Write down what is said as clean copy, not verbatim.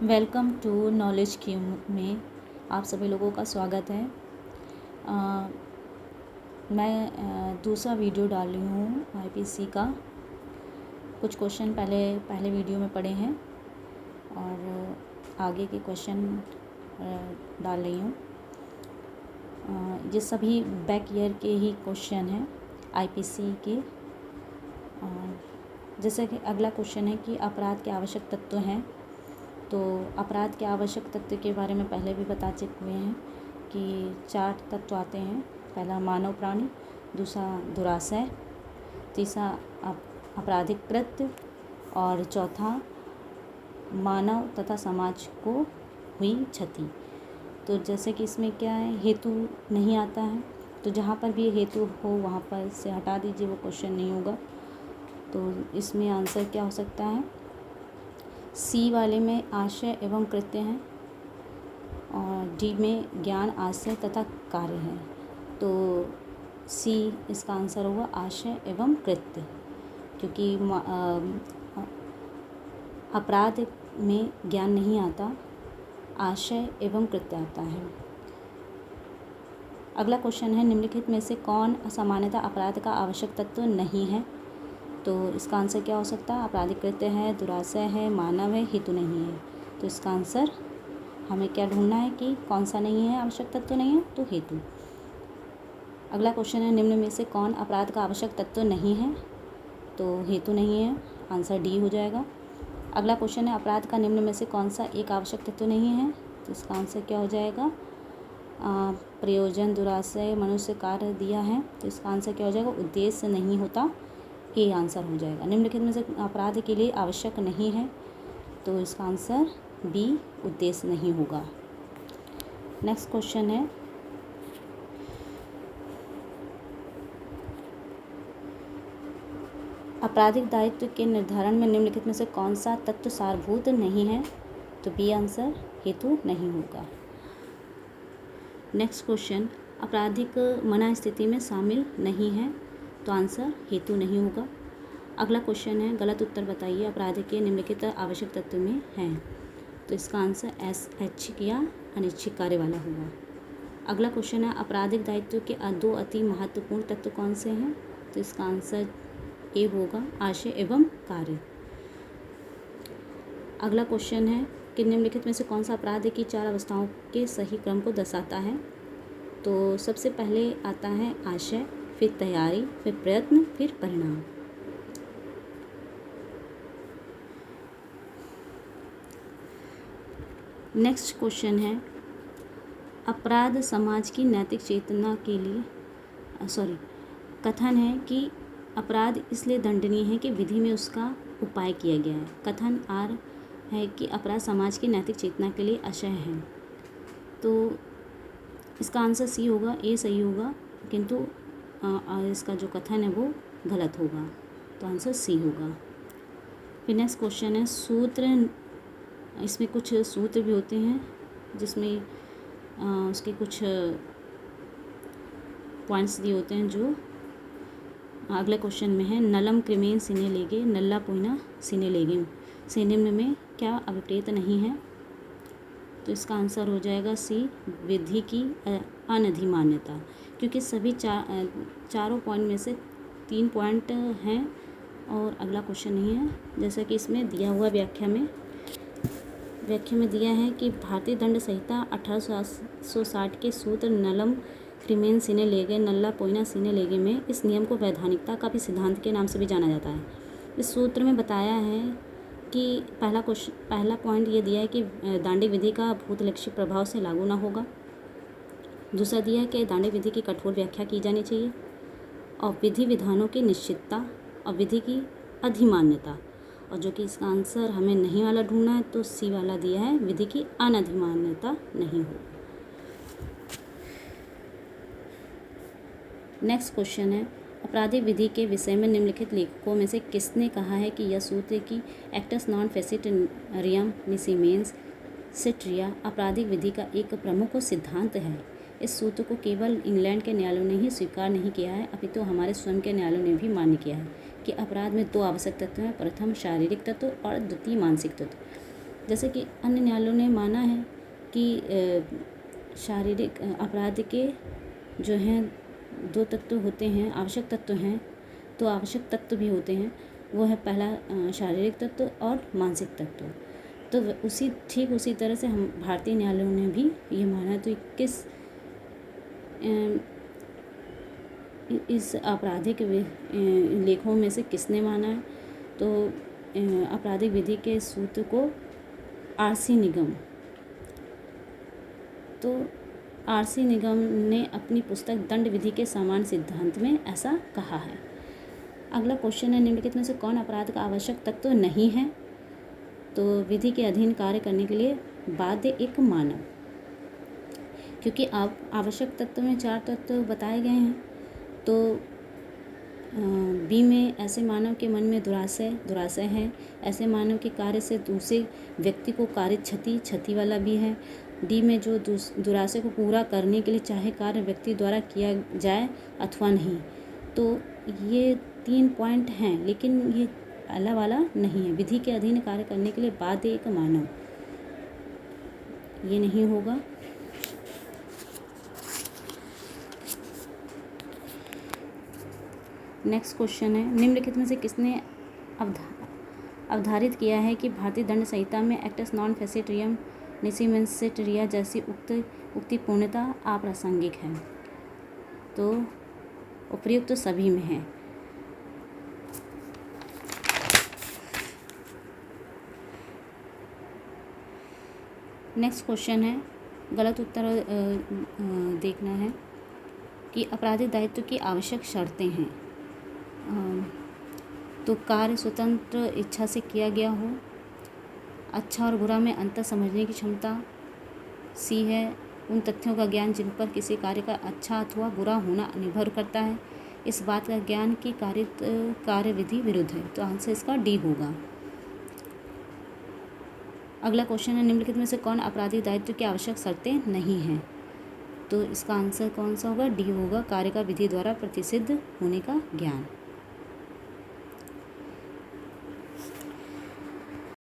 Welcome to knowledge cube में आप सभी लोगों का स्वागत है। मैं दूसरा वीडियो डाल रही हूँ आईपीसी का। कुछ क्वेश्चन पहले वीडियो में पढ़े हैं और आगे के क्वेश्चन डाल रही हूँ। ये सभी बैक ईयर के ही क्वेश्चन हैं आईपीसी के। जैसे कि अगला क्वेश्चन है कि अपराध के आवश्यक तत्व हैं। तो अपराध के आवश्यक तत्व के बारे में पहले भी बता चुके हैं कि 4 तत्व आते हैं। पहला मानव प्राणी, दूसरा दुराशय, तीसरा आपराधिक कृत्य और चौथा मानव तथा समाज को हुई क्षति। तो जैसे कि इसमें क्या है, हेतु नहीं आता है, तो जहाँ पर भी हेतु हो वहाँ पर से हटा दीजिए, वो क्वेश्चन नहीं होगा। तो इसमें आंसर क्या हो सकता है, सी वाले में आशय एवं कृत्य हैं और डी में ज्ञान, आशय तथा कार्य है। तो सी इसका आंसर होगा आशय एवं कृत्य, क्योंकि अपराध में ज्ञान नहीं आता, आशय एवं कृत्य आता है। अगला क्वेश्चन है, निम्नलिखित में से कौन सामान्यतः अपराध का आवश्यक तत्व नहीं है। तो इसका आंसर क्या हो सकता है, आपराधिक कृत्य है, दुराशय है, मानव है, हेतु नहीं है। तो इसका आंसर हमें क्या ढूंढना है कि कौन सा नहीं है, आवश्यक तत्व नहीं है, तो हेतु। अगला क्वेश्चन है, निम्न में से कौन अपराध का आवश्यक तत्व नहीं है। तो हेतु नहीं है, आंसर डी हो जाएगा। अगला क्वेश्चन है, अपराध का निम्न में से कौन सा एक आवश्यक तत्व नहीं है। तो इसका आंसर क्या हो जाएगा, प्रयोजन, दुराशय, मनुष्य कार्य दिया है, तो इसका आंसर क्या हो जाएगा, उद्देश्य नहीं होता, ए आंसर हो जाएगा। निम्नलिखित में से अपराध के लिए आवश्यक नहीं है, तो इसका आंसर बी उद्देश्य नहीं होगा। नेक्स्ट क्वेश्चन है, आपराधिक दायित्व के निर्धारण में निम्नलिखित में से कौन सा तत्व सारभूत नहीं है। तो बी आंसर हेतु नहीं होगा। नेक्स्ट क्वेश्चन, आपराधिक मना स्थिति में शामिल नहीं है, तो आंसर हेतु नहीं होगा। अगला क्वेश्चन है, गलत उत्तर बताइए, अपराध के निम्नलिखित आवश्यक तत्व में है। तो इसका आंसर एस एच या अनिच्छिक कार्य वाला होगा। अगला क्वेश्चन है, आपराधिक दायित्व के 2 अति महत्वपूर्ण तत्व कौन से हैं। तो इसका आंसर ए होगा, आशय एवं कार्य। अगला क्वेश्चन है कि निम्नलिखित में से कौन सा अपराध की 4 अवस्थाओं के सही क्रम को दर्शाता है। तो सबसे पहले आता है आशय, फिर तैयारी, फिर प्रयत्न, फिर परिणाम। नेक्स्ट क्वेश्चन है, अपराध समाज की नैतिक चेतना के लिए कथन है कि अपराध इसलिए दंडनीय है कि विधि में उसका उपाय किया गया है। कथन आर है कि अपराध समाज की नैतिक चेतना के लिए अशय है। तो इसका आंसर सी होगा, ए सही होगा, किंतु इसका जो कथन है वो गलत होगा, तो आंसर सी होगा। फिर नेक्स्ट क्वेश्चन है, सूत्र, इसमें कुछ सूत्र भी होते हैं जिसमें उसके कुछ पॉइंट्स दिए होते हैं जो अगले क्वेश्चन में है। नलम क्रिमेन सीने लेगे, नल्ला पोइना सीने लेगे से निम्न में क्या अभिप्रेत नहीं है। तो इसका आंसर हो जाएगा सी, विधि की अनधिमान्यता, क्योंकि सभी चारों पॉइंट में से 3 पॉइंट हैं और अगला क्वेश्चन नहीं है। जैसा कि इसमें दिया हुआ व्याख्या में दिया है कि भारतीय दंड संहिता 1860 के सूत्र नलम क्रिमेन सीने लेगे, नल्ला पोइना सीने लेगे में इस नियम को वैधानिकता का भी सिद्धांत के नाम से भी जाना जाता है। इस सूत्र में बताया है कि पहला पॉइंट ये दिया है कि दांडी विधि का भूतलक्षी प्रभाव से लागू ना होगा। दूसरा दिया है कि दांडी विधि की कठोर व्याख्या की जानी चाहिए, और विधि विधानों की निश्चितता और विधि की अधिमान्यता। और जो कि इसका आंसर हमें नहीं वाला ढूंढना है, तो सी वाला दिया है, विधि की अनधिमान्यता नहीं हो। नेक्स्ट क्वेश्चन है, आपराधिक विधि के विषय में निम्नलिखित लेखकों में से किसने कहा है कि यह सूत्र की एक्टस नॉन फेसिट रियम निसीमेंस सिट्रिया आपराधिक विधि का एक प्रमुख सिद्धांत है। इस सूत्र को केवल इंग्लैंड के न्यायालयों ने ही स्वीकार नहीं किया है, अपितु हमारे स्वयं के न्यायालयों ने भी मान्य किया है कि अपराध में 2 आवश्यक तत्व हैं, प्रथम शारीरिक तत्व और द्वितीय मानसिक तत्व। जैसे कि अन्य न्यायालयों ने माना है कि शारीरिक अपराध के जो हैं 2 तत्व होते हैं, आवश्यक तत्व हैं, तो आवश्यक तत्व भी होते हैं। वो है पहला शारीरिक तत्व और मानसिक तत्व। तो ठीक उसी तरह से हम भारतीय न्यायालयों ने भी ये माना। तो इस आपराधिक लेखों में से किसने माना है? तो आपराधिक विधि के सूत्र को आरसी निगम। तो आरसी निगम ने अपनी पुस्तक दंड विधि के समान सिद्धांत में ऐसा कहा है। अगला क्वेश्चन है, निम्नलिखित में से कौन अपराध का आवश्यक तत्व नहीं है? तो विधि के अधीन कार्य करने के लिए बाध्य एक मानव, क्योंकि आप आवश्यक तत्व में 4 तत्व बताए गए हैं। तो बी में ऐसे मानव के मन में दुराशय है, ऐसे मानव के कार्य से दूसरे व्यक्ति को कार्य क्षति वाला भी है। डी में जो दुराशय को पूरा करने के लिए चाहे कार्य व्यक्ति द्वारा किया जाए अथवा नहीं। तो ये 3 पॉइंट हैं, लेकिन ये पहला वाला नहीं है। विधि के अधीन कार्य करने के लिए बाध्य एक मानव, ये नहीं होगा। नेक्स्ट क्वेश्चन है, निम्नलिखित में से किसने अवधारित किया है कि भारतीय दंड संहिता में एक्टस नॉन फेसिट रियम निसीमेंसिट रिया जैसी उक्ति पूर्णतः अप्रासंगिक है? तो उपयुक्त तो सभी में है। नेक्स्ट क्वेश्चन है, गलत उत्तर देखना है कि आपराधिक दायित्व की आवश्यक शर्तें हैं। तो कार्य स्वतंत्र इच्छा से किया गया हो, अच्छा और बुरा में अंतर समझने की क्षमता, सी है उन तथ्यों का ज्ञान जिन पर किसी कार्य का अच्छा अथवा बुरा होना निर्भर करता है, इस बात का ज्ञान की कार्य विधि विरुद्ध है। तो आंसर इसका डी होगा। अगला क्वेश्चन है, निम्नलिखित में से कौन आपराधिक दायित्व की आवश्यक शर्तें नहीं हैं? तो इसका आंसर कौन सा होगा? डी होगा, कार्य का विधि द्वारा प्रतिसिद्ध होने का ज्ञान।